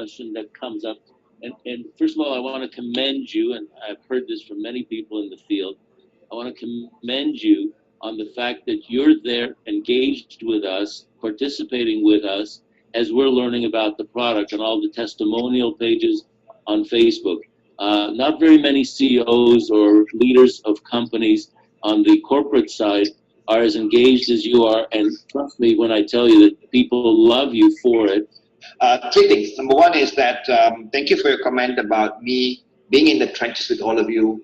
question that comes up. And first of all, I want to commend you, and I've heard this from many people in the field. I want to commend you on the fact that you're there, engaged with us, participating with us as we're learning about the product and all the testimonial pages on Facebook. Not very many CEOs or leaders of companies on the corporate side are as engaged as you are, and trust me when I tell you that people love you for it. Three things. Number one is that thank you for your comment about me being in the trenches with all of you,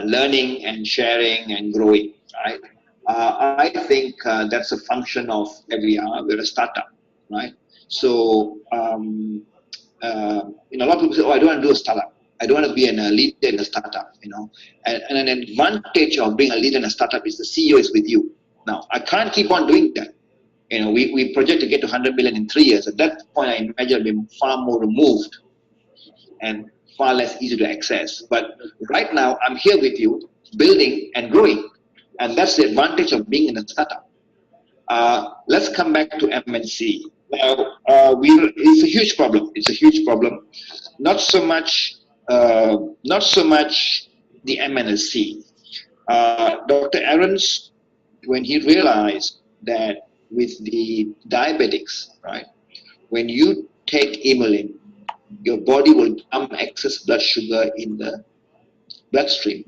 learning and sharing and growing, right? I think that's a function of we're a startup, right? So, a lot of people say, oh, I don't want to do a startup. I don't want to be a leader in a startup, And an advantage of being a leader in a startup is the CEO is with you. Now, I can't keep on doing that. We project to get to 100 million in 3 years. At that point, I imagine I'll be far more removed and far less easy to access. But right now, I'm here with you, building and growing. And that's the advantage of being in a startup. Let's come back to MNC. Now, it's a huge problem. It's a huge problem. Not so much the MNC. Dr. Aarons, when he realized that with the diabetics, right, when you take Emulin, your body will dump excess blood sugar in the bloodstream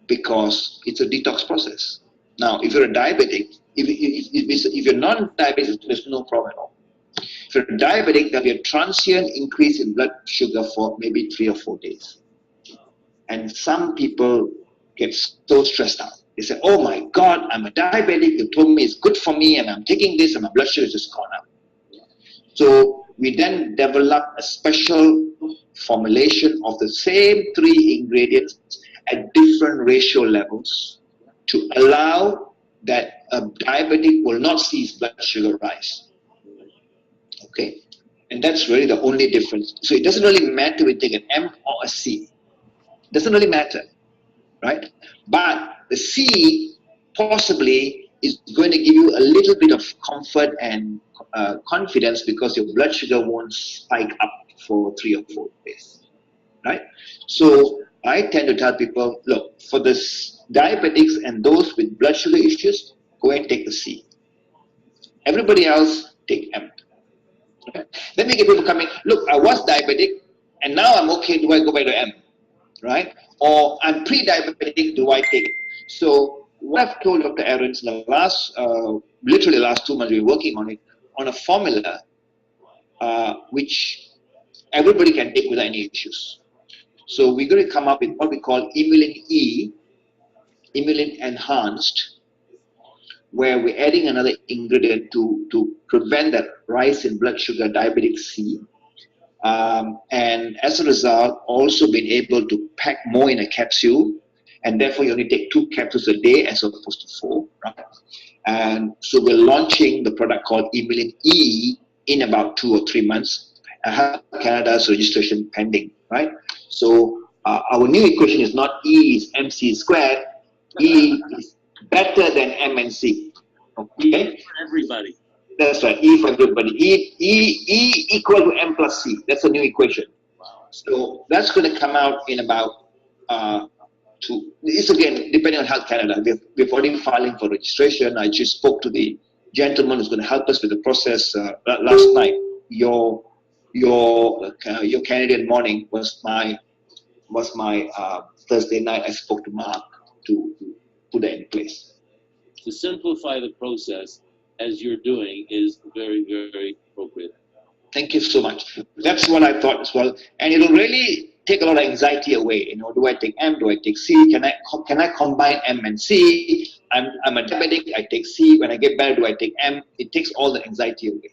because it's a detox process. Now, if you're a diabetic, if you're non-diabetic, there's no problem at all. If you're a diabetic, there'll be a transient increase in blood sugar for maybe 3 or 4 days. And some people get so stressed out. They say, oh my God, I'm a diabetic. You told me it's good for me and I'm taking this and my blood sugar is just gone up. So we then develop a special formulation of the same 3 ingredients at different ratio levels to allow that a diabetic will not see his blood sugar rise. Okay, and that's really the only difference. So it doesn't really matter if you take an M or a C. It doesn't really matter, right? But the C possibly is going to give you a little bit of comfort and confidence because your blood sugar won't spike up for 3 or 4 days, right? So I tend to tell people, look, for the diabetics and those with blood sugar issues, go and take the C. Everybody else, take M. Okay. Then we get people coming, look, I was diabetic and now I'm okay, do I go back to M, right? Or I'm pre-diabetic, do I take it? So what I've told Dr. Aarons in the last, literally last 2 months, we're working on it, on a formula which everybody can take without any issues. So we're going to come up with what we call Emulin E, Emulin Enhanced, where we're adding another ingredient to prevent that rise in blood sugar, diabetic C. And as a result, also being able to pack more in a capsule, and therefore you only take 2 capsules a day as opposed to 4. Right? And so we're launching the product called Emulin E in about 2 or 3 months. Canada's registration pending, right? So our new equation is not E is MC squared. E is better than M and C. Okay? E for everybody. That's right. E for everybody. E equal to M plus C. That's a new equation. Wow. So that's going to come out in about it's again depending on Health Canada. We've already filing for registration. I just spoke to the gentleman who's going to help us with the process last night. Your Canadian morning was my Thursday night. I spoke to Mark to put that in place. To simplify the process as you're doing is very, very appropriate. Thank you so much. That's what I thought as well, and it'll really take a lot of anxiety away. Do I take M? Do I take C? Can I combine M and C? I'm a diabetic. I take C. When I get better, do I take M? It takes all the anxiety away.